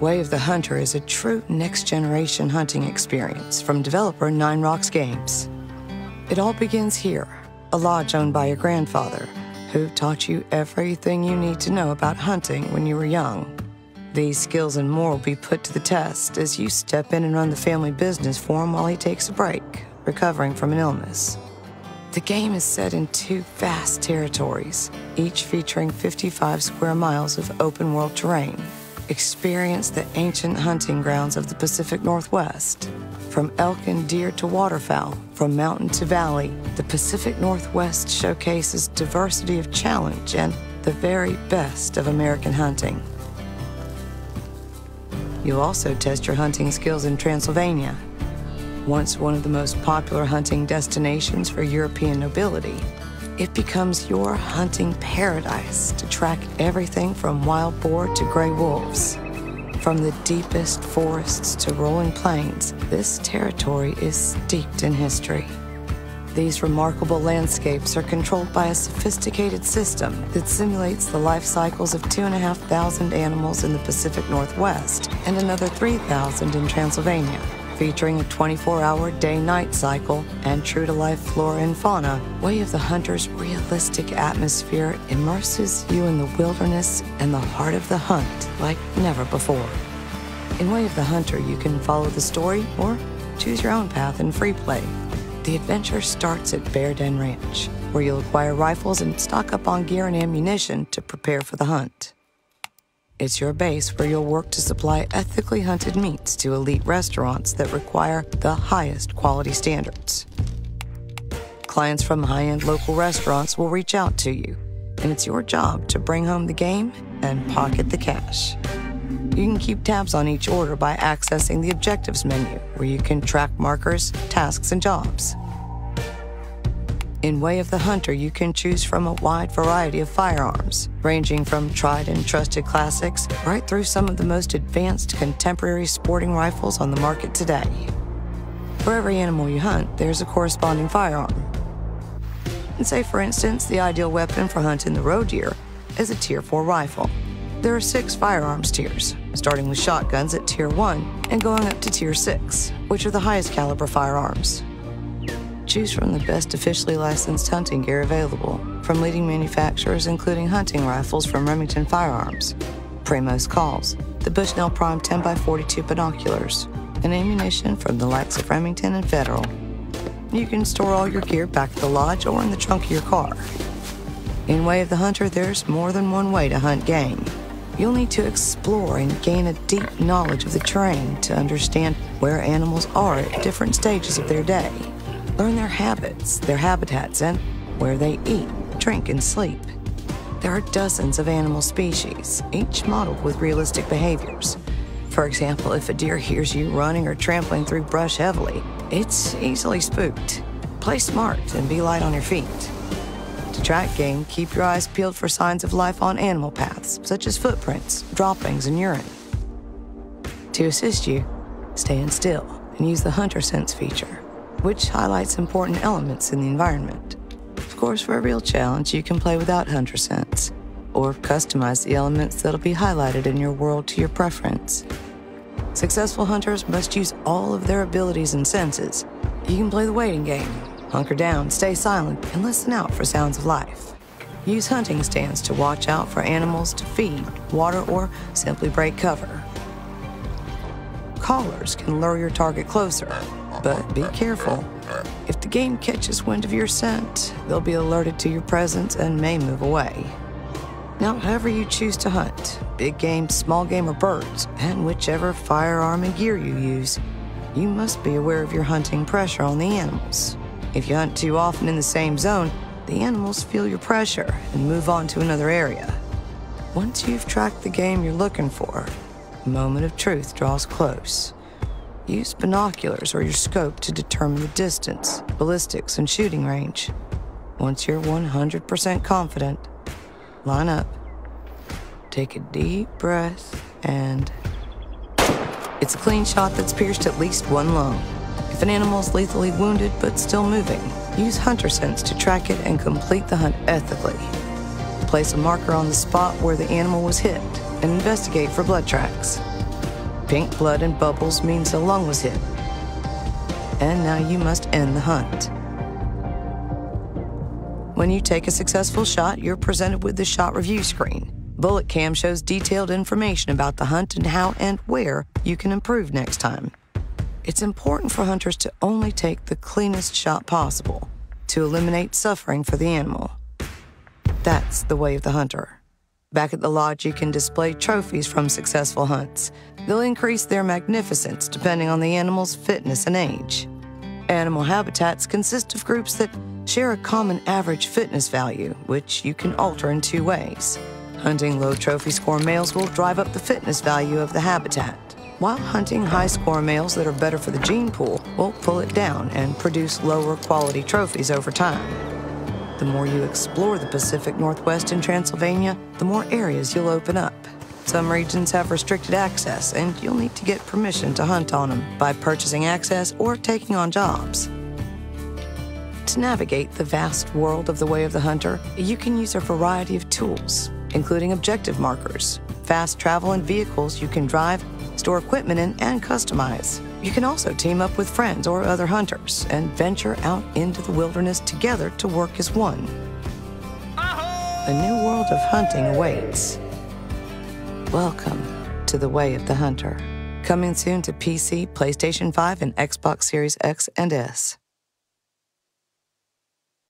Way of the Hunter is a true next-generation hunting experience from developer Nine Rocks Games. It all begins here, a lodge owned by your grandfather, who taught you everything you need to know about hunting when you were young. These skills and more will be put to the test as you step in and run the family business for him while he takes a break, recovering from an illness. The game is set in 2 vast territories, each featuring 55 square miles of open-world terrain. Experience the ancient hunting grounds of the Pacific Northwest. From elk and deer to waterfowl, from mountain to valley, the Pacific Northwest showcases diversity of challenge and the very best of American hunting. You'll also test your hunting skills in Transylvania, once one of the most popular hunting destinations for European nobility. It becomes your hunting paradise to track everything from wild boar to gray wolves. From the deepest forests to rolling plains, this territory is steeped in history. These remarkable landscapes are controlled by a sophisticated system that simulates the life cycles of 2,500 animals in the Pacific Northwest and another 3,000 in Transylvania, featuring a 24-hour day-night cycle and true-to-life flora and fauna. Way of the Hunter's realistic atmosphere immerses you in the wilderness and the heart of the hunt like never before. In Way of the Hunter, you can follow the story or choose your own path in free play. The adventure starts at Bear Den Ranch, where you'll acquire rifles and stock up on gear and ammunition to prepare for the hunt. It's your base where you'll work to supply ethically hunted meats to elite restaurants that require the highest quality standards. Clients from high-end local restaurants will reach out to you, and it's your job to bring home the game and pocket the cash. You can keep tabs on each order by accessing the Objectives menu, where you can track markers, tasks, and jobs. In Way of the Hunter, you can choose from a wide variety of firearms, ranging from tried and trusted classics right through some of the most advanced contemporary sporting rifles on the market today. For every animal you hunt, there's a corresponding firearm. And say, for instance, the ideal weapon for hunting the roe deer is a Tier 4 rifle. There are 6 firearms tiers, starting with shotguns at Tier 1 and going up to Tier 6, which are the highest caliber firearms. Choose from the best officially licensed hunting gear available, from leading manufacturers including hunting rifles from Remington Firearms, Primos Calls, the Bushnell Prime 10x42 binoculars, and ammunition from the likes of Remington and Federal. You can store all your gear back at the lodge or in the trunk of your car. In Way of the Hunter, there's more than one way to hunt game. You'll need to explore and gain a deep knowledge of the terrain to understand where animals are at different stages of their day. Learn their habits, their habitats, and where they eat, drink, and sleep. There are dozens of animal species, each modeled with realistic behaviors. For example, if a deer hears you running or trampling through brush heavily, it's easily spooked. Play smart and be light on your feet. To track game, keep your eyes peeled for signs of life on animal paths, such as footprints, droppings, and urine. To assist you, stand still and use the Hunter Sense feature, which highlights important elements in the environment. Of course, for a real challenge, you can play without Hunter Sense, or customize the elements that'll be highlighted in your world to your preference. Successful hunters must use all of their abilities and senses. You can play the waiting game, hunker down, stay silent, and listen out for sounds of life. Use hunting stands to watch out for animals to feed, water, or simply break cover. Callers can lure your target closer, but be careful. If the game catches wind of your scent, they'll be alerted to your presence and may move away. Now, however you choose to hunt, big game, small game, or birds, and whichever firearm and gear you use, you must be aware of your hunting pressure on the animals. If you hunt too often in the same zone, the animals feel your pressure and move on to another area. Once you've tracked the game you're looking for, the moment of truth draws close. Use binoculars or your scope to determine the distance, ballistics, and shooting range. Once you're 100% confident, line up, take a deep breath, and it's a clean shot that's pierced at least one lung. If an animal's lethally wounded but still moving, use Hunter Sense to track it and complete the hunt ethically. Place a marker on the spot where the animal was hit and investigate for blood tracks. Pink blood and bubbles means a lung was hit. And now you must end the hunt. When you take a successful shot, you're presented with the shot review screen. Bullet Cam shows detailed information about the hunt and how and where you can improve next time. It's important for hunters to only take the cleanest shot possible to eliminate suffering for the animal. That's the way of the hunter. Back at the lodge, you can display trophies from successful hunts. They'll increase their magnificence depending on the animal's fitness and age. Animal habitats consist of groups that share a common average fitness value, which you can alter in two ways. Hunting low trophy score males will drive up the fitness value of the habitat, while hunting high score males that are better for the gene pool will pull it down and produce lower quality trophies over time. The more you explore the Pacific Northwest and Transylvania, the more areas you'll open up. Some regions have restricted access, and you'll need to get permission to hunt on them by purchasing access or taking on jobs. To navigate the vast world of the Way of the Hunter, you can use a variety of tools, including objective markers, fast travel and vehicles you can drive, store equipment in, and customize. You can also team up with friends or other hunters and venture out into the wilderness together to work as one. A new world of hunting awaits. Welcome to the Way of the Hunter. Coming soon to PC, PlayStation 5, and Xbox Series X and S.